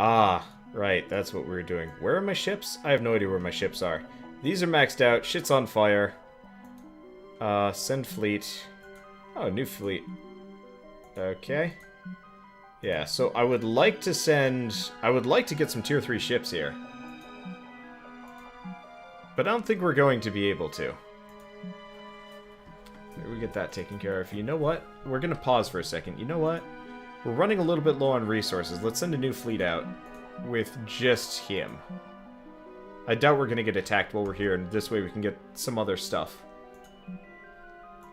Ah, right, that's what we were doing. Where are my ships? I have no idea where my ships are. These are maxed out. Shit's on fire. Send fleet. Oh, new fleet. Okay. Yeah, so I would like to send... I would like to get some tier 3 ships here. But I don't think we're going to be able to. Maybe we get that taken care of. You know what? We're going to pause for a second. You know what? We're running a little bit low on resources. Let's send a new fleet out with just him. I doubt we're going to get attacked while we're here, and this way we can get some other stuff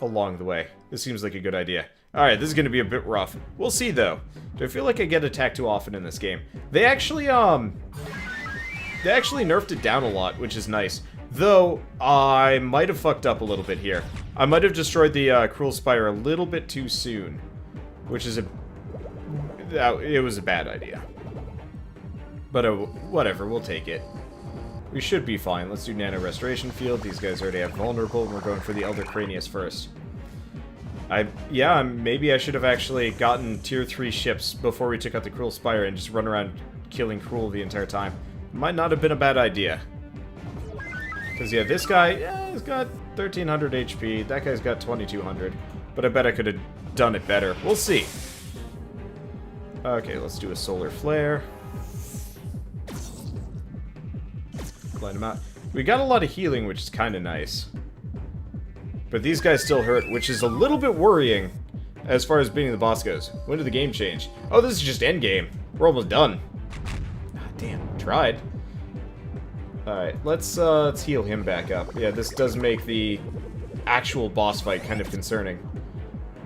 along the way. This seems like a good idea. Alright, this is going to be a bit rough. We'll see, though. Do I feel like I get attacked too often in this game? They actually nerfed it down a lot, which is nice. Though, I might have fucked up a little bit here. I might have destroyed the Cruel Spire a little bit too soon. Which is it was a bad idea. But whatever, we'll take it. We should be fine. Let's do Nano Restoration Field. These guys already have Vulnerable, and we're going for the Elder Cranius first. Yeah, maybe I should have actually gotten tier 3 ships before we took out the Cruel Spire and just run around killing Cruel the entire time. Might not have been a bad idea. Because, yeah, this guy, yeah, he's got 1300 HP. That guy's got 2200. But I bet I could have done it better. We'll see. Okay, let's do a Solar Flare. Blind him out. We got a lot of healing, which is kind of nice. But these guys still hurt, which is a little bit worrying as far as beating the boss goes. When did the game change? Oh, this is just endgame. We're almost done. Ah, damn, tried. Alright, let's heal him back up. Yeah, this does make the actual boss fight kind of concerning.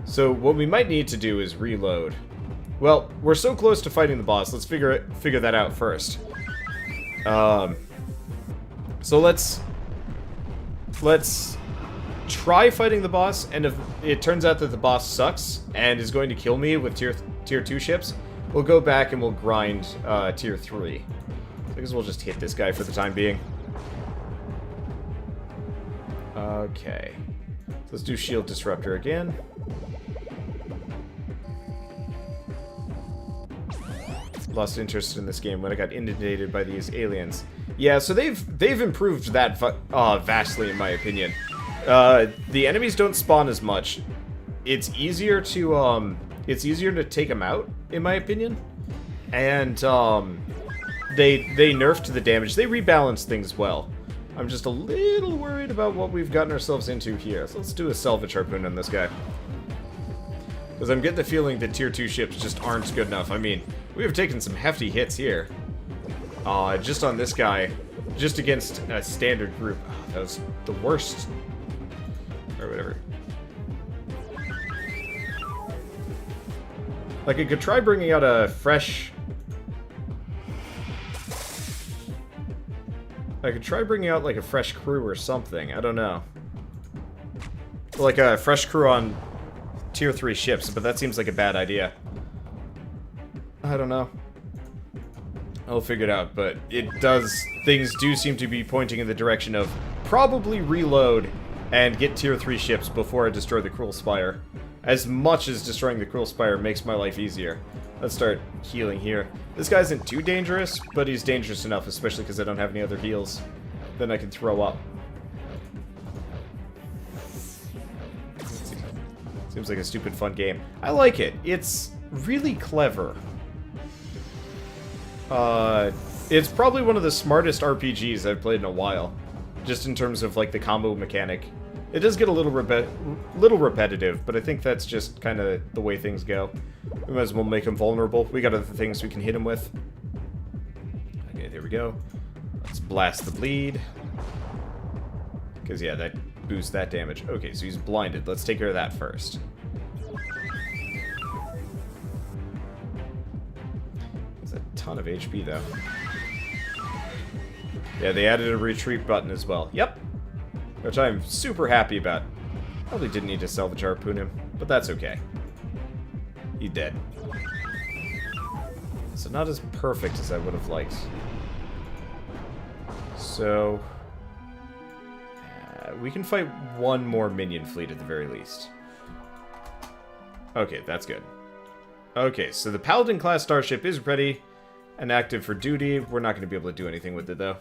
So what we might need to do is reload. Well, we're so close to fighting the boss. Let's figure that out first. So let's try fighting the boss, and if it turns out that the boss sucks and is going to kill me with tier 2 ships, we'll go back and we'll grind tier 3. I guess we'll just hit this guy for the time being. Okay. Let's do Shield Disruptor again. Lost interest in this game when I got inundated by these aliens. Yeah, so they've improved that vastly, in my opinion. The enemies don't spawn as much. It's easier to take them out, in my opinion. And they nerfed the damage. They rebalanced things well. I'm just a little worried about what we've gotten ourselves into here. So let's do a Salvage Harpoon on this guy. Because I'm getting the feeling that tier 2 ships just aren't good enough. I mean, we have taken some hefty hits here. Just on this guy, just against a standard group. Oh, that was the worst. Or whatever. Like, I could try bringing out a fresh... I could try bringing out, like, a fresh crew or something. I don't know. Like a fresh crew on tier 3 ships, but that seems like a bad idea. I don't know. I'll figure it out, but things do seem to be pointing in the direction of probably reload and get tier 3 ships before I destroy the Cruel Spire. As much as destroying the Cruel Spire makes my life easier. Let's start healing here. This guy isn't too dangerous, but he's dangerous enough, especially because I don't have any other heals. Then I can throw up. Seems like a stupid fun game. I like it. It's really clever. It's probably one of the smartest RPGs I've played in a while. Just in terms of, like, the combo mechanic. It does get a little repetitive, but I think that's just kind of the way things go. We might as well make him vulnerable. We got other things we can hit him with. Okay, there we go. Let's blast the bleed. Because, yeah, that boosts that damage. Okay, so he's blinded. Let's take care of that first. There's a ton of HP, though. Yeah, they added a retreat button as well. Yep. Which I'm super happy about. Probably didn't need to salvage harpoon him, but that's okay. He's dead. So not as perfect as I would have liked. So... we can fight one more minion fleet at the very least. Okay, that's good. Okay, so the Paladin-class starship is ready. inactive for duty. We're not going to be able to do anything with it, though.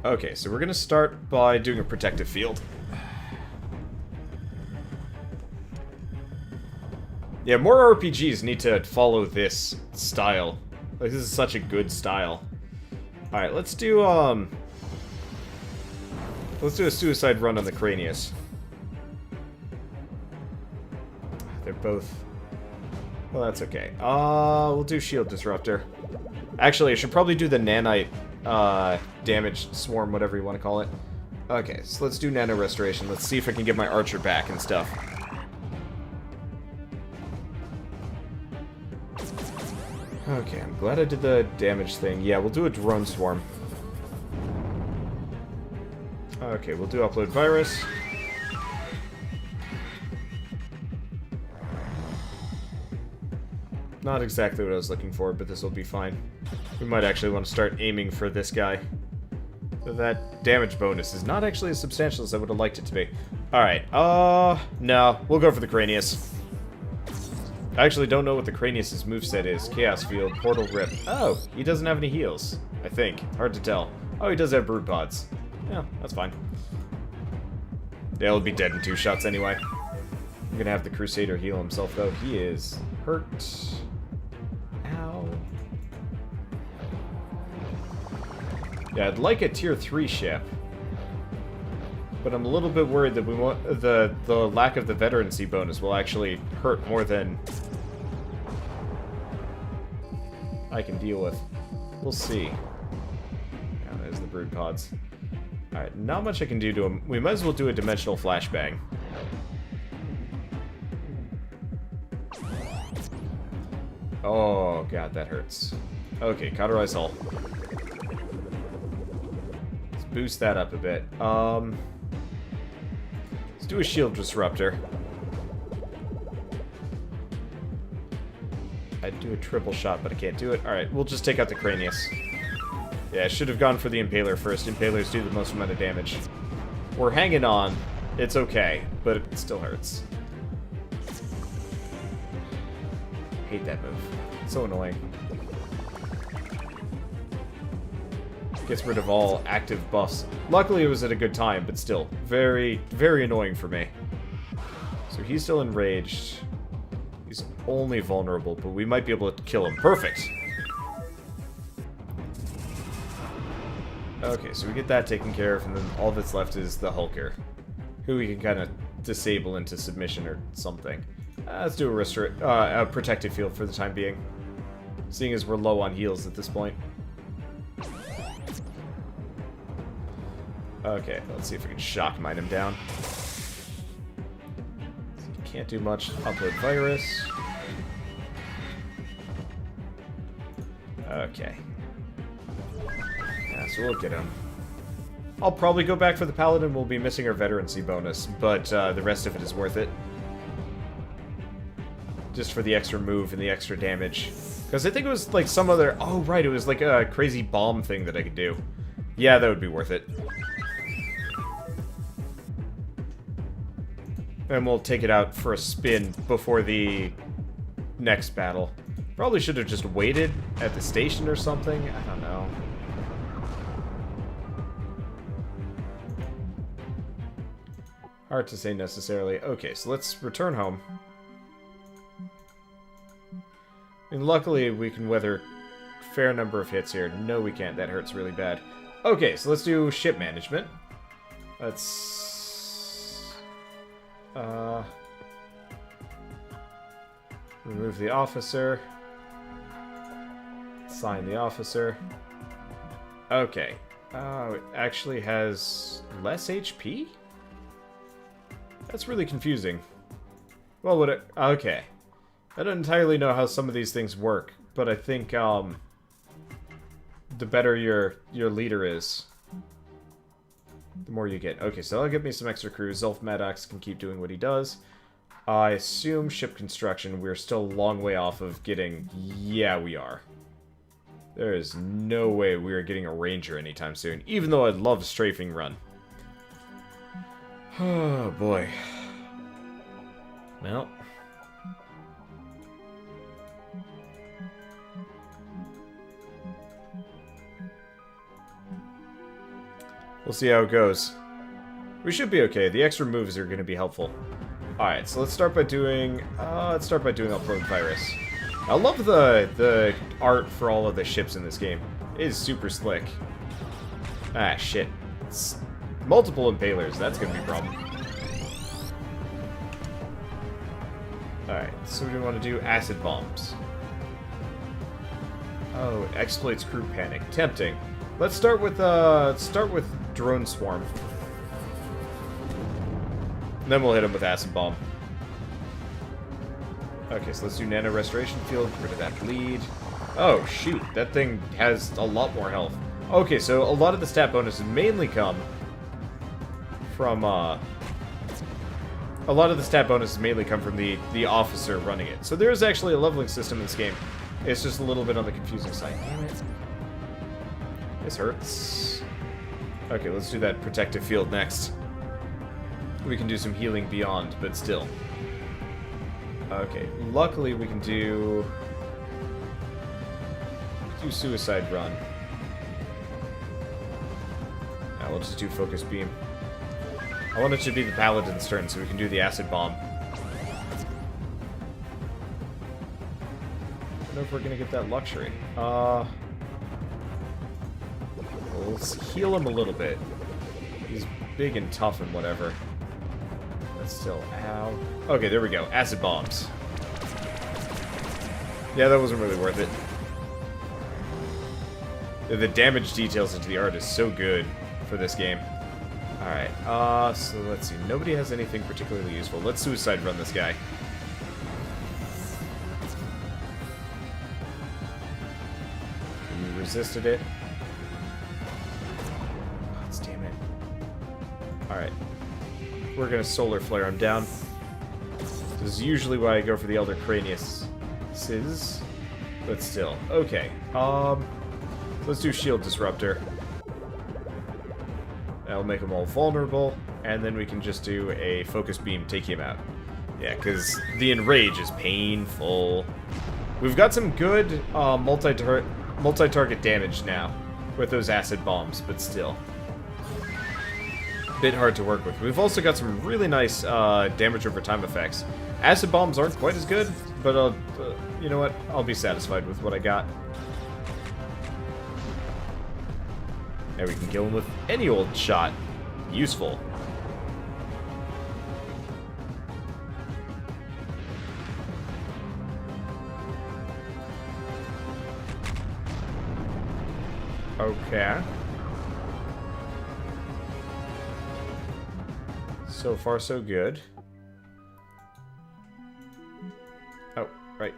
Okay, so we're going to start by doing a protective field. Yeah, more RPGs need to follow this style. Like, this is such a good style. Alright, let's do a suicide run on the Cranius. They're both... Well, that's okay. We'll do Shield Disruptor. Actually, I should probably do the Nanite damage swarm, whatever you want to call it. Okay, so let's do Nano Restoration. Let's see if I can get my Archer back and stuff. Okay, I'm glad I did the damage thing. Yeah, we'll do a Drone Swarm. Okay, we'll do Upload Virus. Not exactly what I was looking for, but this will be fine. We might actually want to start aiming for this guy. That damage bonus is not actually as substantial as I would have liked it to be. Alright, no, we'll go for the Cranius. I actually don't know what the Cranius' moveset is. Chaos Field, Portal Rip. Oh, he doesn't have any heals, I think. Hard to tell. Oh, he does have Brood Pods. Yeah, that's fine. Yeah, he'll be dead in 2 shots anyway. I'm gonna have the Crusader heal himself, though. He is hurt. Ow. Yeah, I'd like a tier 3 ship. But I'm a little bit worried that we want the lack of the veterancy bonus will actually hurt more than I can deal with. We'll see. Yeah, there's the Brood Pods. Alright, not much I can do to him. We might as well do a Dimensional Flashbang. Oh, god, that hurts. Okay, Cauterize Hull. Let's boost that up a bit. Let's do a Shield Disruptor. I'd do a triple shot, but I can't do it. Alright, we'll just take out the Cranius. Yeah, I should have gone for the Impaler first. Impalers do the most amount of damage. We're hanging on. It's okay, but it still hurts. Hate that move. It's so annoying. Gets rid of all active buffs. Luckily, it was at a good time, but still. Very, very annoying for me. So he's still enraged. He's only vulnerable, but we might be able to kill him. Perfect! Okay, so we get that taken care of, and then all that's left is the Hulker, who we can kind of disable into submission or something. Let's do a protective field for the time being, seeing as we're low on heals at this point. Okay, let's see if we can shock mine him down. Can't do much. Upload Virus. Okay. Yeah, so we'll get him. I'll probably go back for the Paladin. We'll be missing our veterancy bonus, but the rest of it is worth it. Just for the extra move and the extra damage. Because I think it was like some other... Oh, right, it was like a crazy bomb thing that I could do. Yeah, that would be worth it. And we'll take it out for a spin before the next battle. Probably should have just waited at the station or something. I don't know. Hard to say necessarily. Okay, so let's return home. And luckily, we can weather a fair number of hits here. No, we can't. That hurts really bad. Okay, so let's do ship management. Let's... remove the officer. Sign the officer. Okay. It actually has less HP? That's really confusing. Well, what it... Okay. I don't entirely know how some of these things work, but I think, the better your leader is, the more you get. Okay, so that'll give me some extra crew. Zelf Maddox can keep doing what he does. I assume ship construction, we're still a long way off of getting... Yeah, we are. There is no way we are getting a Ranger anytime soon, even though I'd love a strafing run. Oh, boy. Well. We'll see how it goes. We should be okay. The extra moves are going to be helpful. Alright, so let's start by doing upload virus. I love the art for all of the ships in this game. It is super slick. Ah, shit. It's multiple impalers. That's going to be a problem. Alright, so we want to do acid bombs. Oh, exploits crew panic. Tempting. Let's start with drone swarm. Then we'll hit him with acid bomb. Okay, so let's do nano restoration field. Get rid of that bleed. Oh shoot, that thing has a lot more health. Okay, so a lot of the stat bonuses mainly come from the officer running it. So there is actually a leveling system in this game. It's just a little bit on the confusing side. Damn it. This hurts. Okay, let's do that protective field next. We can do some healing beyond, but still. Okay, luckily we can do suicide run. Now we'll just do focus beam. I want it to be the paladin's turn so we can do the acid bomb. I don't know if we're gonna get that luxury. Let's heal him a little bit. He's big and tough and whatever. But still, ow. Okay, there we go. Acid bombs. Yeah, that wasn't really worth it. The damage details into the art is so good for this game. Alright, so let's see. Nobody has anything particularly useful. Let's suicide run this guy. You resisted it. Oh, damn it. Alright. We're gonna solar flare him down. This is usually why I go for the Elder Cranius. But still. Okay. Let's do shield disruptor. That'll make them all vulnerable, and then we can just do a focus beam, take him out. Yeah, because the enrage is painful. We've got some good multi-target damage now with those acid bombs, but still. Bit hard to work with. We've also got some really nice damage over time effects. Acid bombs aren't quite as good, but you know what? I'll be satisfied with what I got. Now we can kill him with any old shot. Useful. Okay. So far, so good. Oh, right.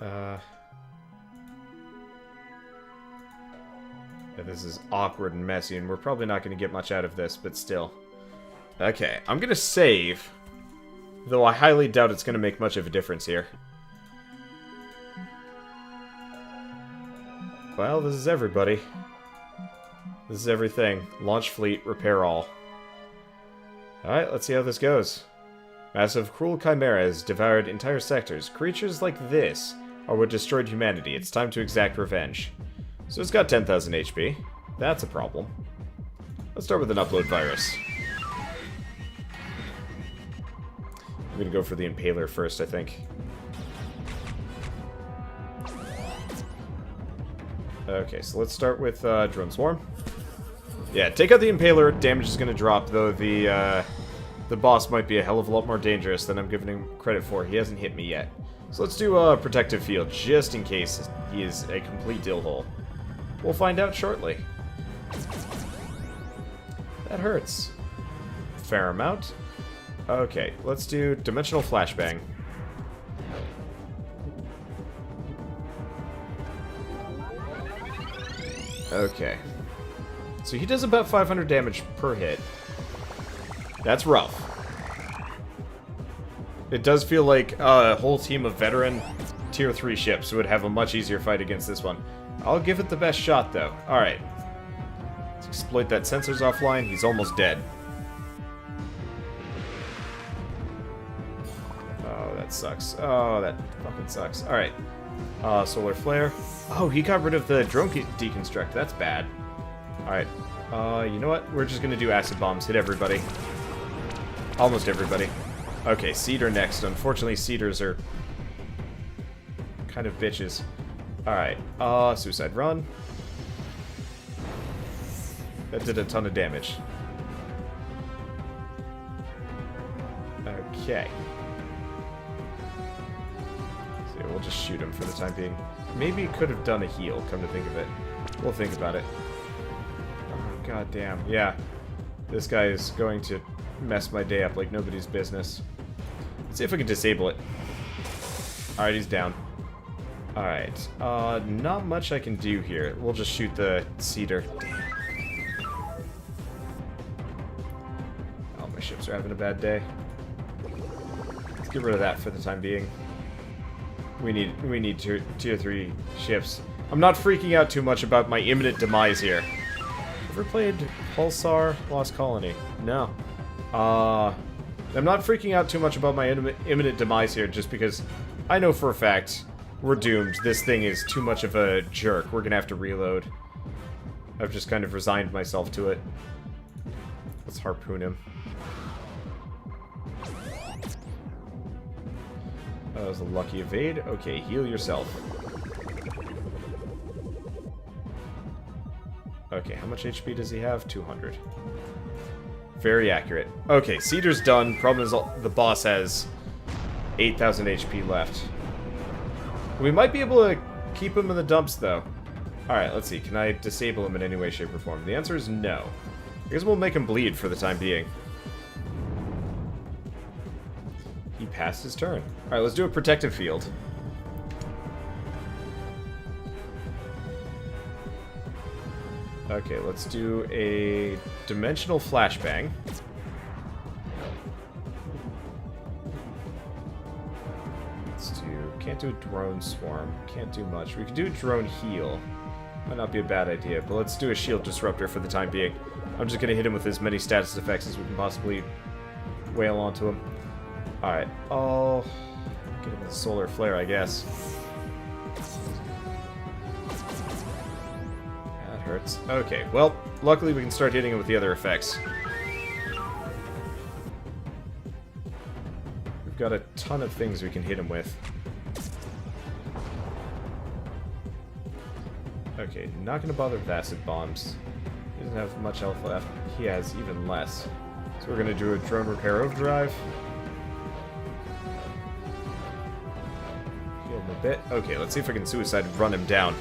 Yeah, this is awkward and messy, and we're probably not going to get much out of this, but still. Okay, I'm going to save, though I highly doubt it's going to make much of a difference here. Well, this is everybody. This is everything. Launch fleet, repair all. Alright, let's see how this goes. Massive cruel chimeras devoured entire sectors. Creatures like this are what destroyed humanity. It's time to exact revenge. So it's got 10,000 HP. That's a problem. Let's start with an upload virus. I'm gonna go for the impaler first, I think. Okay, so let's start with drone swarm. Yeah, take out the impaler. Damage is gonna drop, though the boss might be a hell of a lot more dangerous than I'm giving him credit for. He hasn't hit me yet. So let's do a protective field, just in case he is a complete dillhole. We'll find out shortly. That hurts. Fair amount. Okay, let's do dimensional flashbang. Okay. So he does about 500 damage per hit. That's rough. It does feel like a whole team of veteran tier 3 ships would have a much easier fight against this one. I'll give it the best shot, though. Alright. Let's exploit that sensors offline. He's almost dead. Oh, that sucks. Oh, that fucking sucks. Alright. Solar flare. Oh, he got rid of the drone deconstruct. That's bad. Alright. You know what? We're just gonna do acid bombs. Hit everybody. Almost everybody. Okay, Cedar next. Unfortunately, Cedars are kind of bitches. Alright. Suicide run. That did a ton of damage. Okay. So we'll just shoot him for the time being. Maybe he could have done a heal, come to think of it. We'll think about it. Oh, goddamn. Yeah. This guy is going to mess my day up like nobody's business. Let's see if we can disable it. Alright, he's down. Alright. Not much I can do here. We'll just shoot the Cedar. Damn. Oh, my ships are having a bad day. Let's get rid of that for the time being. We need tier 3 ships. I'm not freaking out too much about my imminent demise here. Ever played Pulsar Lost Colony? No. I'm not freaking out too much about my imminent demise here just because I know for a fact we're doomed. This thing is too much of a jerk. We're gonna have to reload. I've just kind of resigned myself to it. Let's harpoon him. That was a lucky evade. Okay, heal yourself. Okay, how much HP does he have? 200. Very accurate. Okay, Cedar's done. Problem is the boss has 8,000 HP left. We might be able to keep him in the dumps, though. Alright, let's see. Can I disable him in any way, shape, or form? The answer is no. I guess we'll make him bleed for the time being. He passed his turn. Alright, let's do a protective field. Okay, let's do a dimensional flashbang. Can't do a drone swarm. Can't do much. We can do a drone heal. Might not be a bad idea, but let's do a shield disruptor for the time being. I'm just gonna hit him with as many status effects as we can possibly wail onto him. Alright, I'll get him with a solar flare, I guess. That hurts. Okay, well, luckily we can start hitting him with the other effects. We've got a ton of things we can hit him with. Okay, not gonna bother with acid bombs. He doesn't have much health left. He has even less. So we're gonna do a drone repair overdrive. Heal him a bit. Okay, let's see if I can suicide run him down.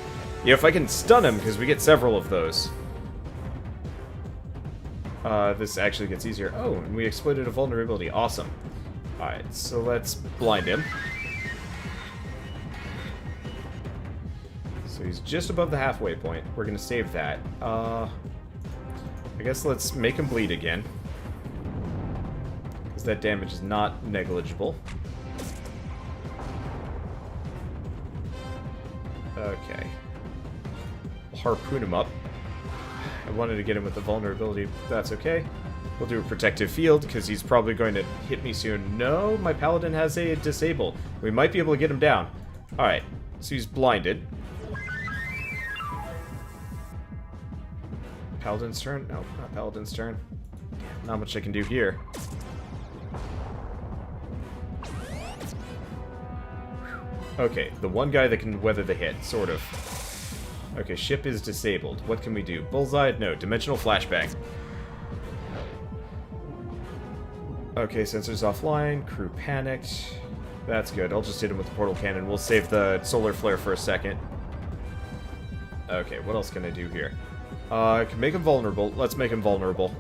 Yeah, if I can stun him, because we get several of those. This actually gets easier. Oh, and we exploited a vulnerability. Awesome. Alright, so let's blind him. So he's just above the halfway point. We're gonna save that. I guess let's make him bleed again. Because that damage is not negligible. Okay. Harpoon him up. I wanted to get him with the vulnerability. That's okay. We'll do a protective field, because he's probably going to hit me soon. No, my paladin has a disable. We might be able to get him down. Alright, so he's blinded. Paladin's turn? No, not Paladin's turn. Damn, not much I can do here. Okay, the one guy that can weather the hit, sort of. Okay, ship is disabled. What can we do? Bullseye? No, dimensional flashbang. Okay, sensors offline, crew panicked. That's good, I'll just hit him with the portal cannon. We'll save the solar flare for a second. Okay, what else can I do here? I can make him vulnerable. Let's make him vulnerable.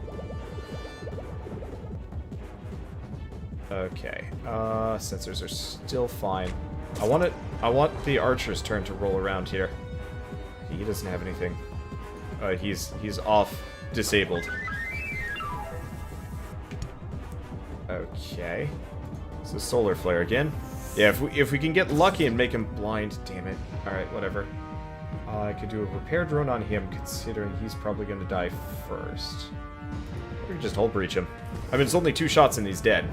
Okay, sensors are still fine. I want the archer's turn to roll around here. He doesn't have anything. He's off, disabled. Okay. So solar flare again. Yeah, if we can get lucky and make him blind, damn it. Alright, whatever. I could do a repair drone on him, considering he's probably going to die first. Or we can just hull breach him. I mean, it's only 2 shots and he's dead.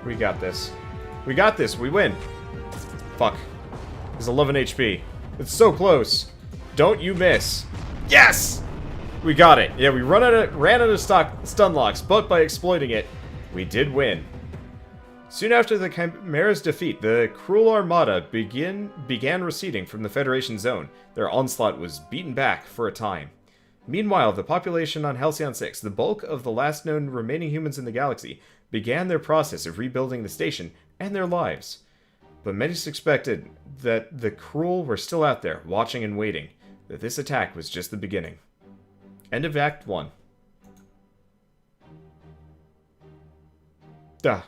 We got this. We got this. We win. Fuck. It's 11 HP. It's so close. Don't you miss. Yes! We got it. Yeah, we ran out of stun locks, but by exploiting it, we did win. Soon after the Chimera's defeat, the cruel armada began receding from the Federation zone. Their onslaught was beaten back for a time. Meanwhile, the population on Halcyon 6, the bulk of the last known remaining humans in the galaxy, began their process of rebuilding the station and their lives. But many suspected that the cruel were still out there, watching and waiting, that this attack was just the beginning. End of Act 1. To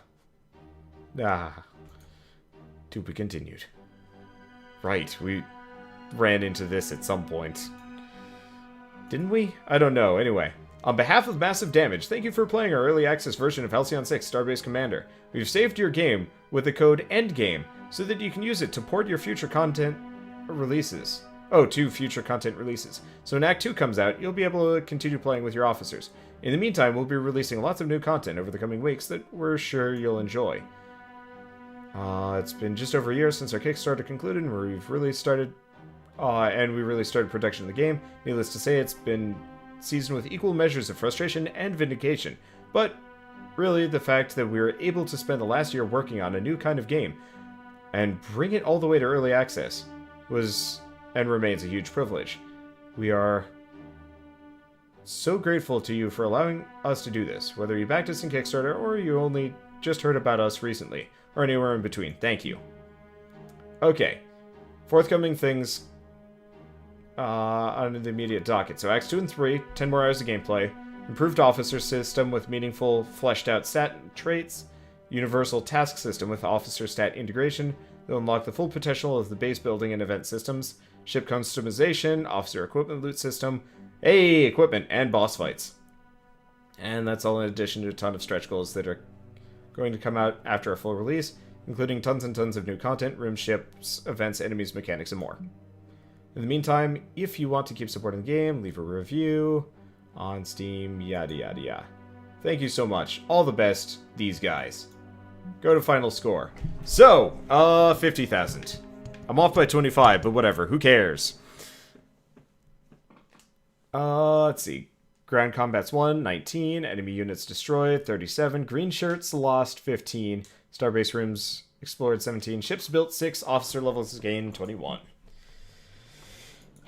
be continued. Right, we ran into this at some point. Didn't we? I don't know. Anyway, on behalf of Massive Damage, thank you for playing our early access version of Halcyon 6 Starbase Commander. We've saved your game with the code ENDGAME so that you can use it to port your future content releases. To future content releases. So when Act 2 comes out, you'll be able to continue playing with your officers. In the meantime, we'll be releasing lots of new content over the coming weeks that we're sure you'll enjoy. It's been just over a year since our Kickstarter concluded, and we really started production of the game. Needless to say, it's been seasoned with equal measures of frustration and vindication. But really, the fact that we were able to spend the last year working on a new kind of game and bring it all the way to early access was and remains a huge privilege. We are so grateful to you for allowing us to do this, whether you backed us in Kickstarter or you only just heard about us recently, or anywhere in between. Thank you. Okay, forthcoming things on the immediate docket. So Acts 2 and 3, 10 more hours of gameplay, improved officer system with meaningful fleshed out stat traits, universal task system with officer stat integration that will unlock the full potential of the base building and event systems, ship customization, officer equipment loot system, equipment, and boss fights. And that's all in addition to a ton of stretch goals that are going to come out after a full release, including tons and tons of new content, rooms, ships, events, enemies, mechanics, and more. In the meantime, if you want to keep supporting the game, leave a review on Steam, yada yada yada. Thank you so much. All the best, these guys. Go to final score. So, 50,000. I'm off by 25, but whatever, who cares? Let's see. Ground combats 1, 19. Enemy units destroyed, 37. Green shirts lost, 15. Starbase rooms explored, 17. Ships built, 6. Officer levels gained, 21.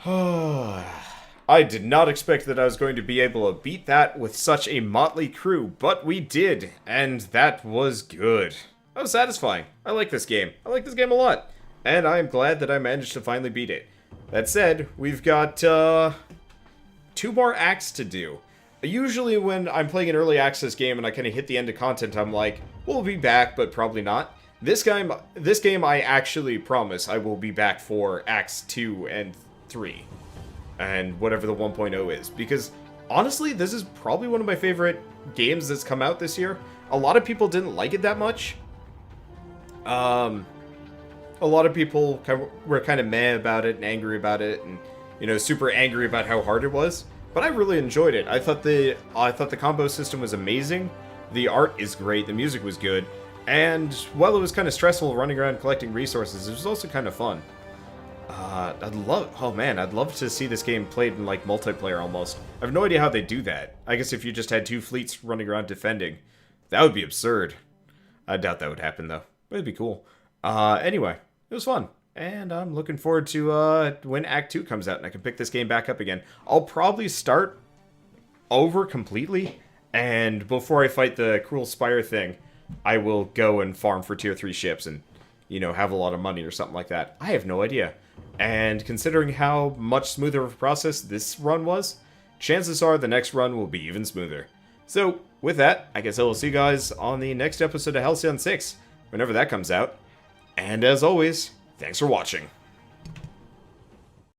I did not expect that I was going to be able to beat that with such a motley crew, but we did, and that was good. That was satisfying. I like this game. I like this game a lot, and I am glad that I managed to finally beat it. That said, we've got 2 more acts to do. Usually when I'm playing an early access game and I kind of hit the end of content, I'm like, we'll be back, but probably not. This game I actually promise I will be back for Acts 2 and 3. And whatever the 1.0 is. Because, honestly, this is probably one of my favorite games that's come out this year. A lot of people didn't like it that much. A lot of people were kind of meh about it and angry about it. And, you know, super angry about how hard it was. But I really enjoyed it. I thought the combo system was amazing. The art is great. The music was good. And while it was kind of stressful running around collecting resources, it was also kind of fun. I'd love to see this game played in, like, multiplayer almost. I have no idea how they do that. I guess if you just had 2 fleets running around defending. That would be absurd. I doubt that would happen, though. But it'd be cool. Anyway, it was fun. And I'm looking forward to, when Act 2 comes out and I can pick this game back up again. I'll probably start over completely, and before I fight the Cruel Spire thing, I will go and farm for Tier 3 ships and, you know, have a lot of money or something like that. I have no idea. And considering how much smoother of a process this run was, chances are the next run will be even smoother. So, with that, I guess I will see you guys on the next episode of Halcyon 6, whenever that comes out. And as always, thanks for watching.